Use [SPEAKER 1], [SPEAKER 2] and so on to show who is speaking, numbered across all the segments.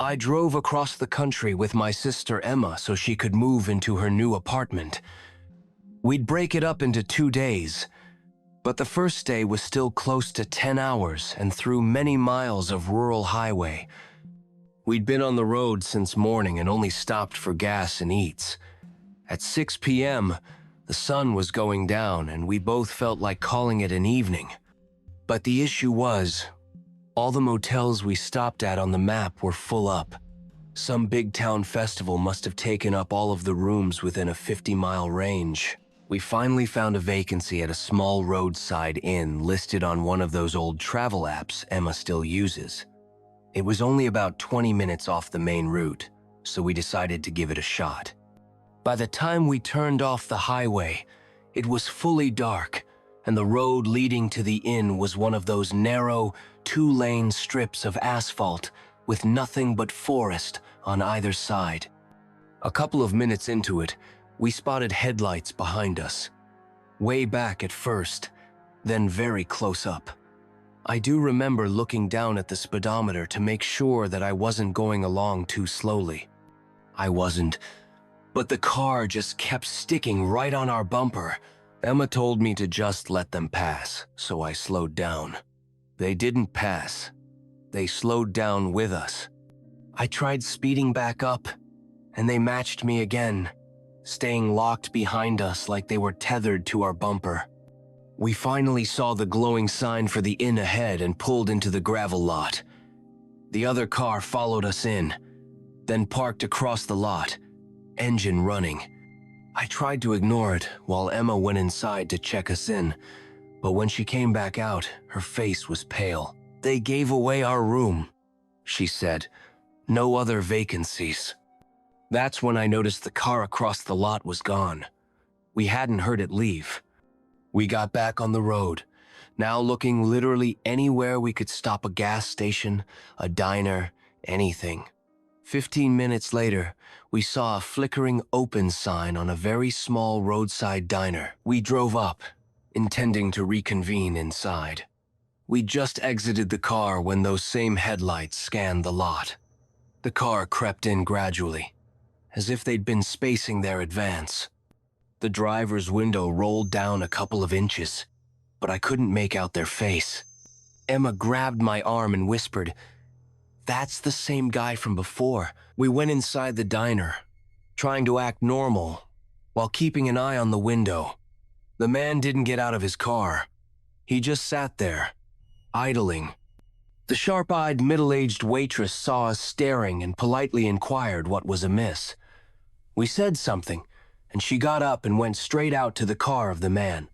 [SPEAKER 1] I drove across the country with my sister Emma so she could move into her new apartment. We'd break it up into 2 days, but the first day was still close to 10 hours and through many miles of rural highway. We'd been on the road since morning and only stopped for gas and eats. At 6 p.m., the sun was going down and we both felt like calling it an evening. But the issue was, all the motels we stopped at on the map were full up. Some big town festival must have taken up all of the rooms within a 50-mile range. We finally found a vacancy at a small roadside inn listed on one of those old travel apps Emma still uses. It was only about 20 minutes off the main route, so we decided to give it a shot. By the time we turned off the highway, it was fully dark, and the road leading to the inn was one of those narrow, 2-lane strips of asphalt with nothing but forest on either side. A couple of minutes into it, we spotted headlights behind us. Way back at first, then very close up. I do remember looking down at the speedometer to make sure that I wasn't going along too slowly. I wasn't, but the car just kept sticking right on our bumper. Emma told me to just let them pass, so I slowed down. They didn't pass. They slowed down with us. I tried speeding back up, and they matched me again, staying locked behind us like they were tethered to our bumper. We finally saw the glowing sign for the inn ahead and pulled into the gravel lot. The other car followed us in, then parked across the lot, engine running. I tried to ignore it while Emma went inside to check us in, but when she came back out, her face was pale. "They gave away our room," she said. "No other vacancies." That's when I noticed the car across the lot was gone. We hadn't heard it leave. We got back on the road, now looking literally anywhere we could stop, a gas station, a diner, anything. 15 minutes later, we saw a flickering open sign on a very small roadside diner. We drove up, intending to reconvene inside. We just exited the car when those same headlights scanned the lot. The car crept in gradually, as if they'd been spacing their advance. The driver's window rolled down a couple of inches, but I couldn't make out their face. Emma grabbed my arm and whispered, "That's the same guy from before." We went inside the diner, trying to act normal, while keeping an eye on the window. The man didn't get out of his car. He just sat there, idling. The sharp-eyed, middle-aged waitress saw us staring and politely inquired what was amiss. We said something, and she got up and went straight out to the car of the man.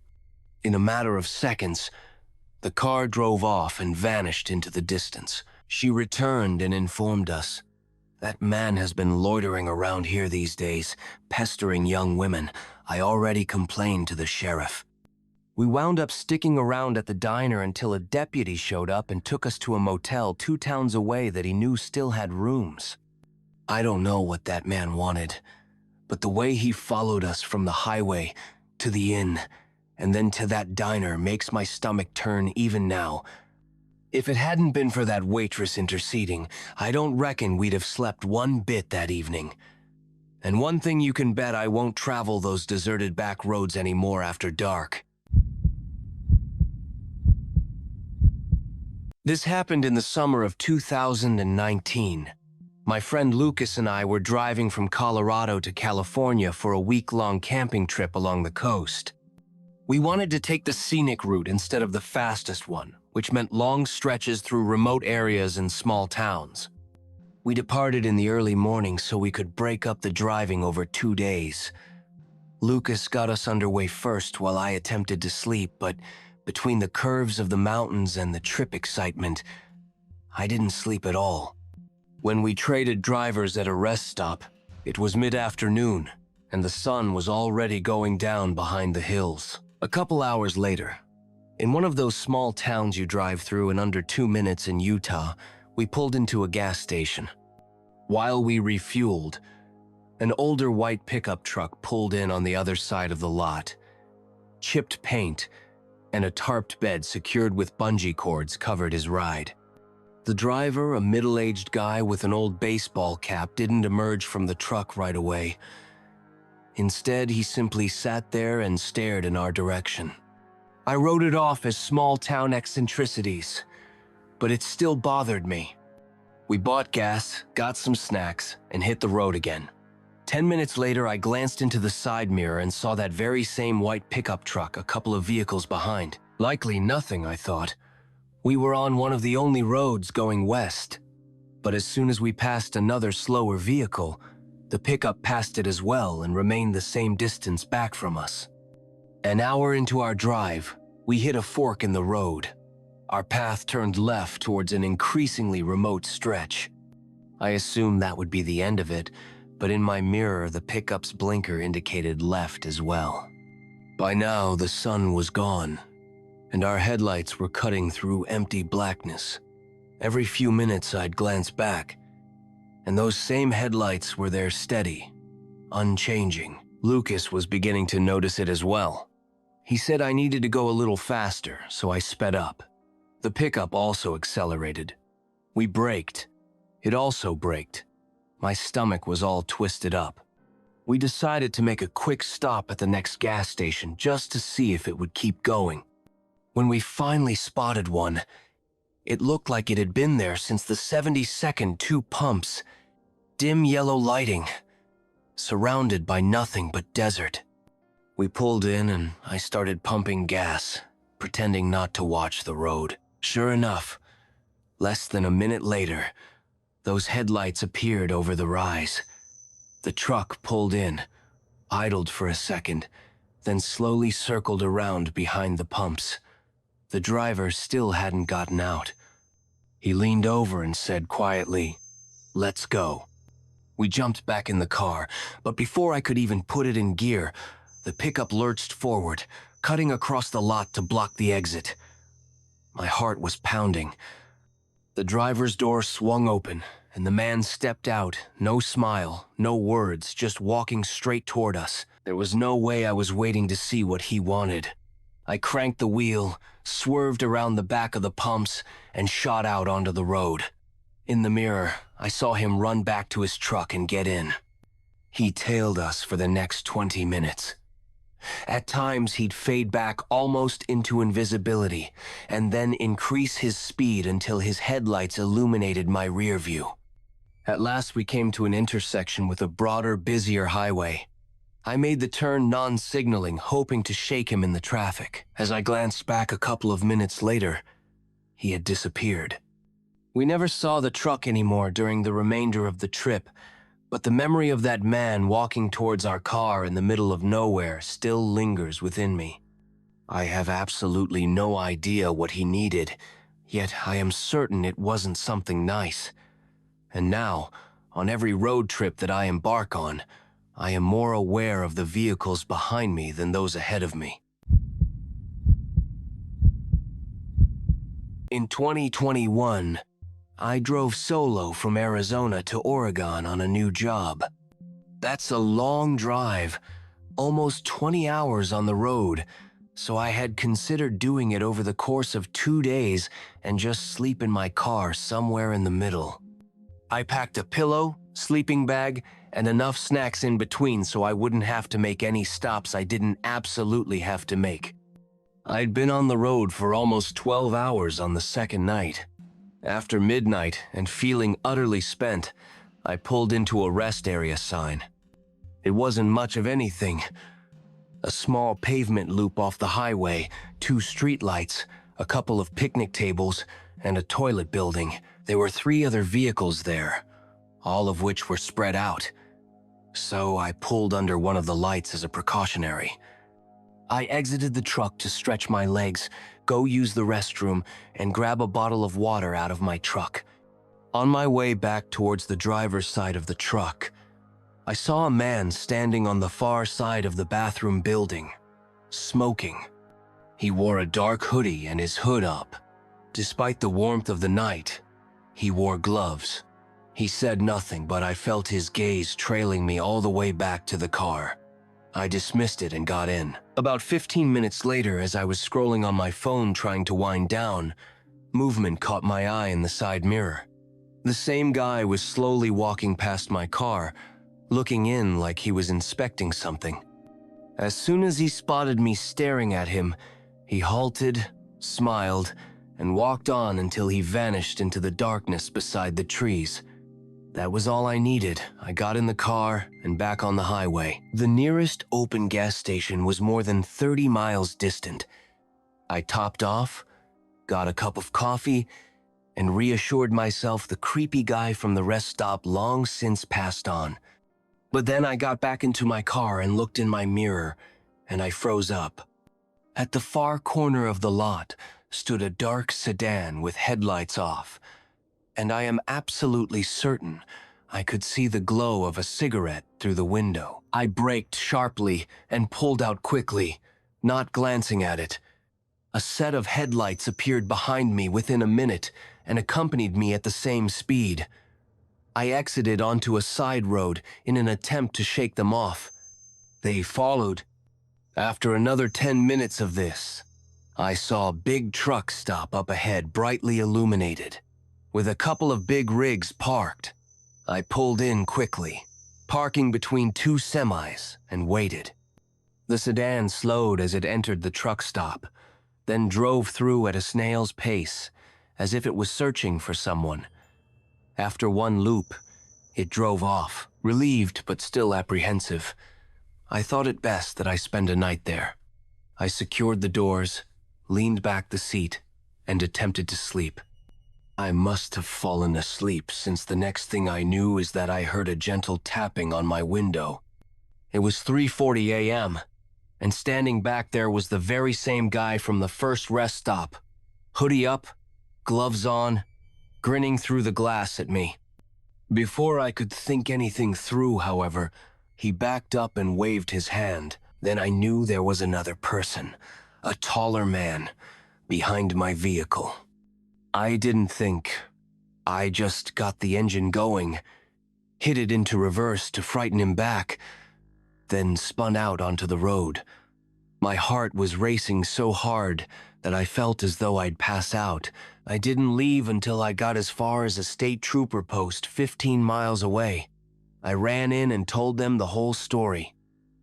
[SPEAKER 1] In a matter of seconds, the car drove off and vanished into the distance. She returned and informed us, "That man has been loitering around here these days, pestering young women. I already complained to the sheriff." We wound up sticking around at the diner until a deputy showed up and took us to a motel 2 towns away that he knew still had rooms. I don't know what that man wanted, but the way he followed us from the highway to the inn and then to that diner makes my stomach turn even now. If it hadn't been for that waitress interceding, I don't reckon we'd have slept one bit that evening. And one thing you can bet, I won't travel those deserted back roads anymore after dark. This happened in the summer of 2019. My friend Lucas and I were driving from Colorado to California for a week-long camping trip along the coast. We wanted to take the scenic route instead of the fastest one, which meant long stretches through remote areas and small towns. We departed in the early morning so we could break up the driving over 2 days. Lucas got us underway first while I attempted to sleep, but between the curves of the mountains and the trip excitement, I didn't sleep at all. When we traded drivers at a rest stop, it was mid-afternoon, and the sun was already going down behind the hills. A couple hours later, in one of those small towns you drive through in under 2 minutes in Utah, we pulled into a gas station. While we refueled, an older white pickup truck pulled in on the other side of the lot. Chipped paint and a tarped bed secured with bungee cords covered his ride. The driver, a middle-aged guy with an old baseball cap, didn't emerge from the truck right away. Instead, he simply sat there and stared in our direction. I wrote it off as small-town eccentricities, but it still bothered me. We bought gas, got some snacks, and hit the road again. 10 minutes later, I glanced into the side mirror and saw that very same white pickup truck a couple of vehicles behind. Likely nothing, I thought. We were on one of the only roads going west. But as soon as we passed another slower vehicle, the pickup passed it as well and remained the same distance back from us. An hour into our drive, we hit a fork in the road. Our path turned left towards an increasingly remote stretch. I assumed that would be the end of it, but in my mirror, the pickup's blinker indicated left as well. By now, the sun was gone, and our headlights were cutting through empty blackness. Every few minutes, I'd glance back, and those same headlights were there steady, unchanging. Lucas was beginning to notice it as well. He said I needed to go a little faster, so I sped up. The pickup also accelerated. We braked. It also braked. My stomach was all twisted up. We decided to make a quick stop at the next gas station just to see if it would keep going. When we finally spotted one, it looked like it had been there since the 72nd, 2 pumps. Dim yellow lighting, surrounded by nothing but desert. We pulled in and I started pumping gas, pretending not to watch the road. Sure enough, less than a minute later, those headlights appeared over the rise. The truck pulled in, idled for a second, then slowly circled around behind the pumps. The driver still hadn't gotten out. He leaned over and said quietly, "Let's go." We jumped back in the car, but before I could even put it in gear, the pickup lurched forward, cutting across the lot to block the exit. My heart was pounding. The driver's door swung open, and the man stepped out, no smile, no words, just walking straight toward us. There was no way I was waiting to see what he wanted. I cranked the wheel, swerved around the back of the pumps, and shot out onto the road. In the mirror, I saw him run back to his truck and get in. He tailed us for the next 20 minutes. At times, he'd fade back almost into invisibility, and then increase his speed until his headlights illuminated my rear view. At last, we came to an intersection with a broader, busier highway. I made the turn non-signaling, hoping to shake him in the traffic. As I glanced back a couple of minutes later, he had disappeared. We never saw the truck anymore during the remainder of the trip, but the memory of that man walking towards our car in the middle of nowhere still lingers within me. I have absolutely no idea what he needed, yet I am certain it wasn't something nice. And now, on every road trip that I embark on, I am more aware of the vehicles behind me than those ahead of me. In 2021, I drove solo from Arizona to Oregon on a new job. That's a long drive, almost 20 hours on the road, so I had considered doing it over the course of 2 days and just sleep in my car somewhere in the middle. I packed a pillow, sleeping bag, and enough snacks in between so I wouldn't have to make any stops I didn't absolutely have to make. I'd been on the road for almost 12 hours on the second night. After midnight and feeling utterly spent, I pulled into a rest area sign. It wasn't much of anything. A small pavement loop off the highway, 2 streetlights, a couple of picnic tables, and a toilet building. There were 3 other vehicles there, all of which were spread out. So I pulled under one of the lights as a precautionary. I exited the truck to stretch my legs, go use the restroom, and grab a bottle of water out of my truck. On my way back towards the driver's side of the truck, I saw a man standing on the far side of the bathroom building, smoking. He wore a dark hoodie and his hood up. Despite the warmth of the night, he wore gloves. He said nothing, but I felt his gaze trailing me all the way back to the car. I dismissed it and got in. About 15 minutes later, as I was scrolling on my phone trying to wind down, Movement caught my eye in the side mirror. The same guy was slowly walking past my car, looking in like he was inspecting something. As soon as he spotted me staring at him, he halted, smiled, and walked on until he vanished into the darkness beside the trees. That was all I needed. I got in the car and back on the highway. The nearest open gas station was more than 30 miles distant. I topped off, got a cup of coffee, and reassured myself the creepy guy from the rest stop long since passed on. But then I got back into my car and looked in my mirror, and I froze up. At the far corner of the lot stood a dark sedan with headlights off, and I am absolutely certain I could see the glow of a cigarette through the window. I braked sharply and pulled out quickly, not glancing at it. A set of headlights appeared behind me within a minute and accompanied me at the same speed. I exited onto a side road in an attempt to shake them off. They followed. After another 10 minutes of this, I saw a big truck stop up ahead, brightly illuminated, with a couple of big rigs parked. I pulled in quickly, parking between two semis, and waited. The sedan slowed as it entered the truck stop, then drove through at a snail's pace, as if it was searching for someone. After one loop, it drove off, relieved but still apprehensive. I thought it best that I spend a night there. I secured the doors, leaned back the seat, and attempted to sleep. I must have fallen asleep, since the next thing I knew is that I heard a gentle tapping on my window. It was 3:40 a.m., and standing back there was the very same guy from the first rest stop, hoodie up, gloves on, grinning through the glass at me. Before I could think anything through, however, he backed up and waved his hand. Then I knew there was another person, a taller man, behind my vehicle. I didn't think. I just got the engine going, hit it into reverse to frighten him back, then spun out onto the road. My heart was racing so hard that I felt as though I'd pass out. I didn't leave until I got as far as a state trooper post 15 miles away. I ran in and told them the whole story.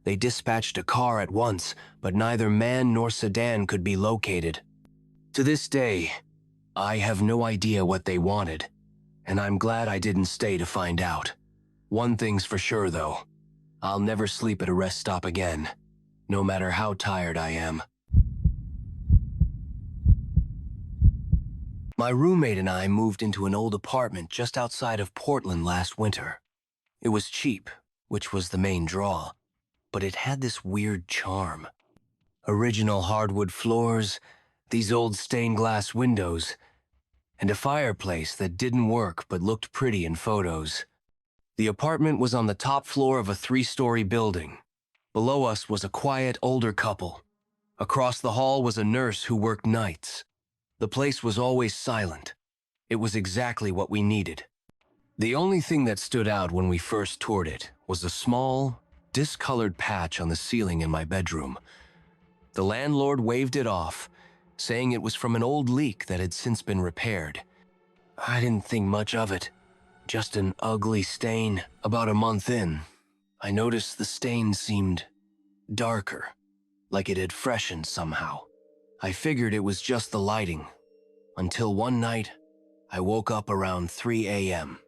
[SPEAKER 1] They dispatched a car at once, but neither man nor sedan could be located. To this day, I have no idea what they wanted, and I'm glad I didn't stay to find out. One thing's for sure, though. I'll never sleep at a rest stop again, no matter how tired I am. My roommate and I moved into an old apartment just outside of Portland last winter. It was cheap, which was the main draw, but it had this weird charm. Original hardwood floors, these old stained glass windows, and a fireplace that didn't work but looked pretty in photos. The apartment was on the top floor of a 3-story building. Below us was a quiet older couple. Across the hall was a nurse who worked nights. The place was always silent. It was exactly what we needed. The only thing that stood out when we first toured it was a small, discolored patch on the ceiling in my bedroom. The landlord waved it off, saying it was from an old leak that had since been repaired. I didn't think much of it. Just an ugly stain. About a month in, I noticed the stain seemed darker, like it had freshened somehow. I figured it was just the lighting, until one night, I woke up around 3 a.m.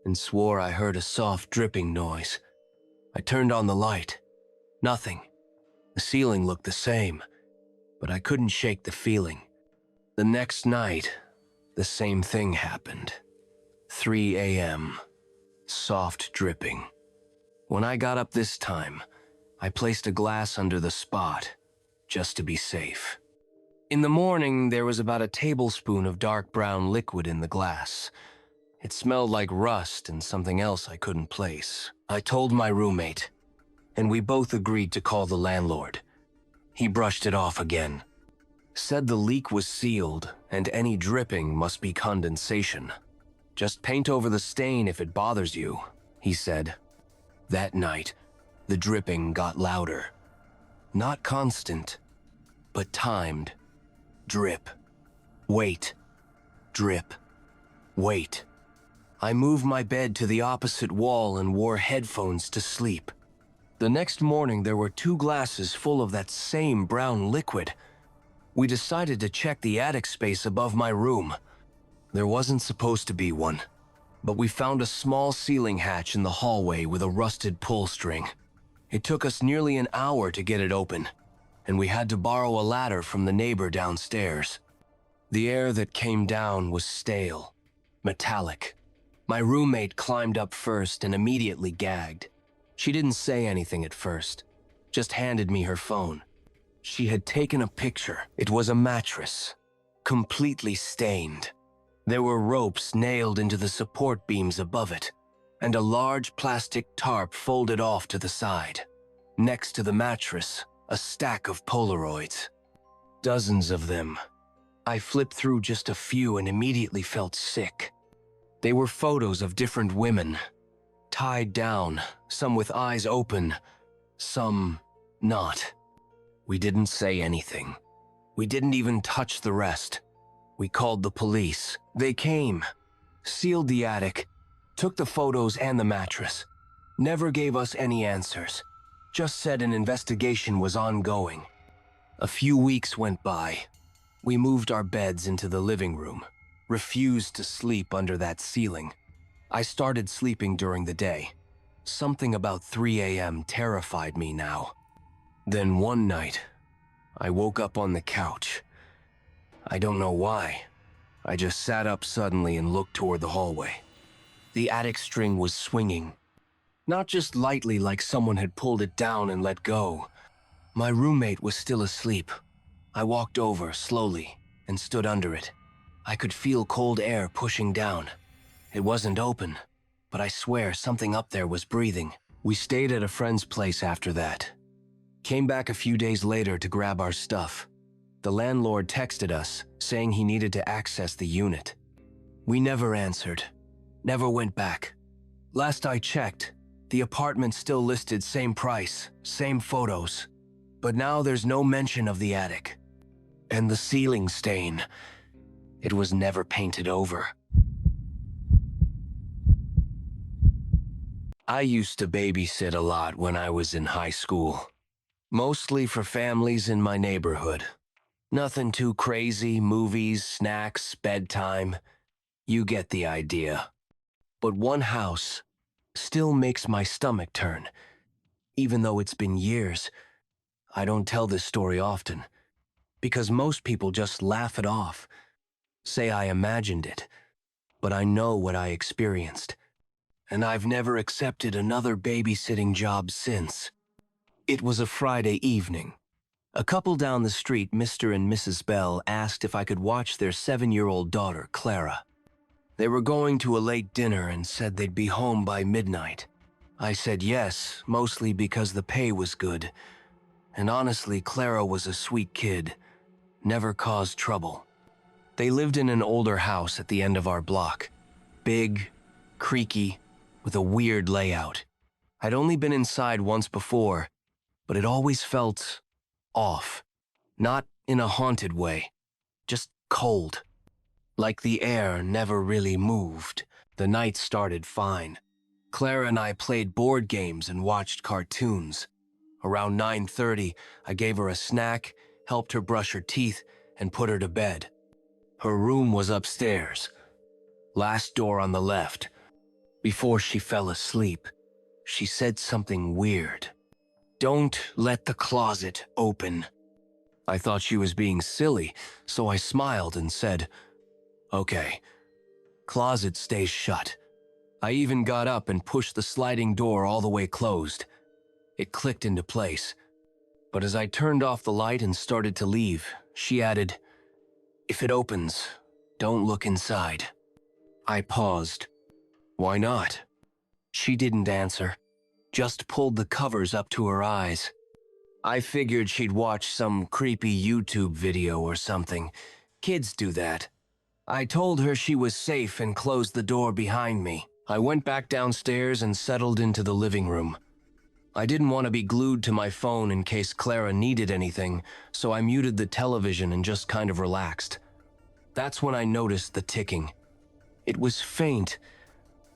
[SPEAKER 1] and swore I heard a soft dripping noise. I turned on the light. Nothing. The ceiling looked the same, but I couldn't shake the feeling. The next night, the same thing happened. 3 a.m. Soft dripping. When I got up this time, I placed a glass under the spot, just to be safe. In the morning, there was about a tablespoon of dark brown liquid in the glass. It smelled like rust and something else I couldn't place. I told my roommate, and we both agreed to call the landlord. He brushed it off again. Said the leak was sealed, and any dripping must be condensation. Just paint over the stain if it bothers you, he said. That night, the dripping got louder. Not constant, but timed. Drip. Wait. Drip. Wait. I moved my bed to the opposite wall and wore headphones to sleep. The next morning, there were 2 glasses full of that same brown liquid. We decided to check the attic space above my room. There wasn't supposed to be one, but we found a small ceiling hatch in the hallway with a rusted pull string. It took us nearly an hour to get it open, and we had to borrow a ladder from the neighbor downstairs. The air that came down was stale, metallic. My roommate climbed up first and immediately gagged. She didn't say anything at first, just handed me her phone. She had taken a picture. It was a mattress, completely stained. There were ropes nailed into the support beams above it, and a large plastic tarp folded off to the side. Next to the mattress, a stack of Polaroids. Dozens of them. I flipped through just a few and immediately felt sick. They were photos of different women, tied down, some with eyes open, some not. We didn't say anything. We didn't even touch the rest. We called the police. They came, sealed the attic, took the photos and the mattress. Never gave us any answers. Just said an investigation was ongoing. A few weeks went by. We moved our beds into the living room, refused to sleep under that ceiling. I started sleeping during the day. Something about 3 a.m. terrified me now. Then one night, I woke up on the couch. I don't know why. I just sat up suddenly and looked toward the hallway. The attic string was swinging. Not just lightly like someone had pulled it down and let go. My roommate was still asleep. I walked over slowly and stood under it. I could feel cold air pushing down. It wasn't open, but I swear something up there was breathing. We stayed at a friend's place after that. Came back a few days later to grab our stuff. The landlord texted us, saying he needed to access the unit. We never answered, never went back. Last I checked, the apartment still listed same price, same photos. But now there's no mention of the attic. And the ceiling stain, it was never painted over. I used to babysit a lot when I was in high school. Mostly for families in my neighborhood. Nothing too crazy, movies, snacks, bedtime. You get the idea. But one house still makes my stomach turn. Even though it's been years, I don't tell this story often. Because most people just laugh it off. Say I imagined it. But I know what I experienced. And I've never accepted another babysitting job since. It was a Friday evening. A couple down the street, Mr. and Mrs. Bell, asked if I could watch their 7-year-old daughter, Clara. They were going to a late dinner and said they'd be home by midnight. I said yes, mostly because the pay was good. And honestly, Clara was a sweet kid, never caused trouble. They lived in an older house at the end of our block. Big, creaky, with a weird layout. I'd only been inside once before, but it always felt off. Not in a haunted way, just cold. Like the air never really moved. The night started fine. Clara and I played board games and watched cartoons. Around 9:30, I gave her a snack, helped her brush her teeth, and put her to bed. Her room was upstairs, last door on the left. Before she fell asleep, she said something weird. "Don't let the closet open." I thought she was being silly, so I smiled and said, "Okay." Closet stays shut. I even got up and pushed the sliding door all the way closed. It clicked into place. But as I turned off the light and started to leave, she added, "If it opens, don't look inside." I paused. "Why not?" She didn't answer, just pulled the covers up to her eyes. I figured she'd watch some creepy YouTube video or something. Kids do that. I told her she was safe and closed the door behind me. I went back downstairs and settled into the living room. I didn't want to be glued to my phone in case Clara needed anything, so I muted the television and just kind of relaxed. That's when I noticed the ticking. It was faint,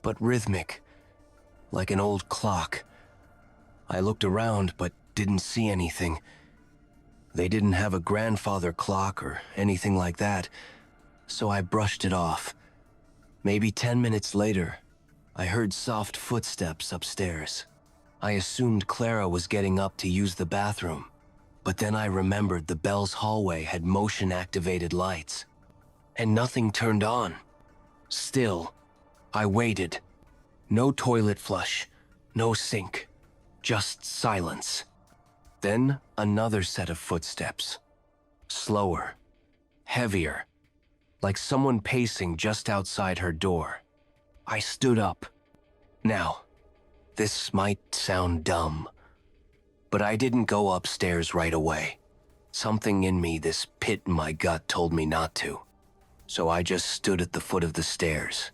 [SPEAKER 1] but rhythmic, like an old clock. I looked around, but didn't see anything. They didn't have a grandfather clock or anything like that, so I brushed it off. Maybe 10 minutes later, I heard soft footsteps upstairs. I assumed Clara was getting up to use the bathroom, but then I remembered the Bell's hallway had motion-activated lights, and nothing turned on. Still, I waited. No toilet flush, no sink, just silence. Then another set of footsteps. Slower, heavier, like someone pacing just outside her door. I stood up. Now, this might sound dumb, but I didn't go upstairs right away. Something in me, this pit in my gut, told me not to. So I just stood at the foot of the stairs,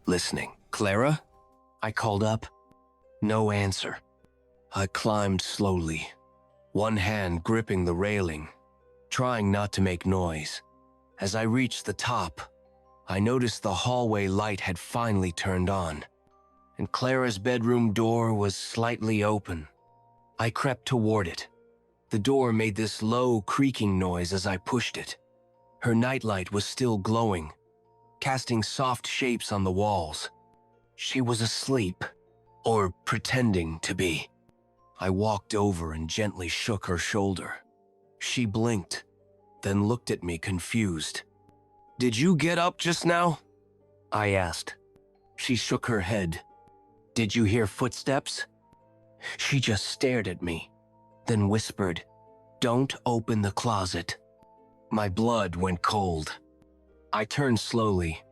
[SPEAKER 1] listening. "Clara?" I called up. No answer. I climbed slowly, one hand gripping the railing, trying not to make noise. As I reached the top, I noticed the hallway light had finally turned on, and Clara's bedroom door was slightly open. I crept toward it. The door made this low, creaking noise as I pushed it. Her nightlight was still glowing, casting soft shapes on the walls. She was asleep, or pretending to be. I walked over and gently shook her shoulder. She blinked, then looked at me confused. "Did you get up just now?" I asked. She shook her head. "Did you hear footsteps?" She just stared at me, then whispered, "Don't open the closet." My blood went cold. I turned slowly.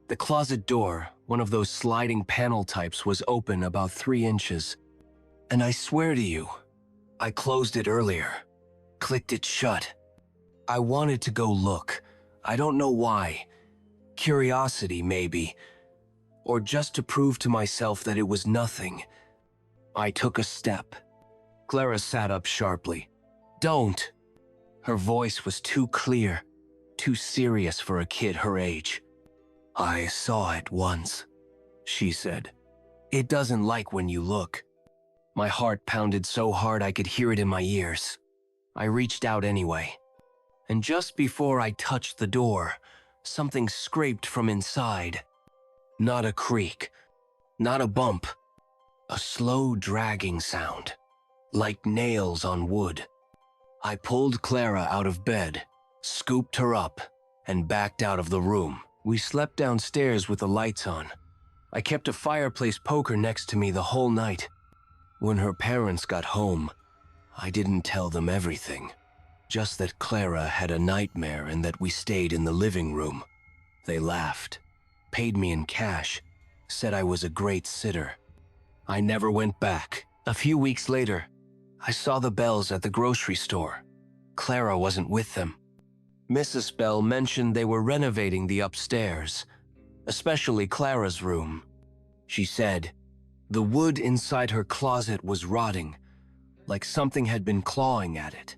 [SPEAKER 1] The closet door, one of those sliding panel types, was open about 3 inches. And I swear to you, I closed it earlier, clicked it shut. I wanted to go look. I don't know why. Curiosity, maybe. Or just to prove to myself that it was nothing. I took a step. Clara sat up sharply. "Don't." Her voice was too clear, too serious for a kid her age. "I saw it once," she said. "It doesn't like when you look." My heart pounded so hard I could hear it in my ears. I reached out anyway. And just before I touched the door, something scraped from inside. Not a creak, not a bump. A slow dragging sound, like nails on wood. I pulled Clara out of bed, scooped her up, and backed out of the room. We slept downstairs with the lights on. I kept a fireplace poker next to me the whole night. When her parents got home, I didn't tell them everything. Just that Clara had a nightmare and that we stayed in the living room. They laughed, paid me in cash, said I was a great sitter. I never went back. A few weeks later, I saw the Bells at the grocery store. Clara wasn't with them. Mrs. Bell mentioned they were renovating the upstairs, especially Clara's room. She said the wood inside her closet was rotting, like something had been clawing at it.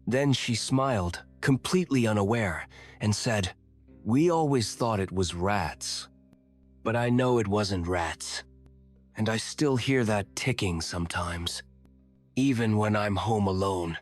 [SPEAKER 1] Then she smiled, completely unaware, and said, "We always thought it was rats. But I know it wasn't rats. And I still hear that ticking sometimes, even when I'm home alone."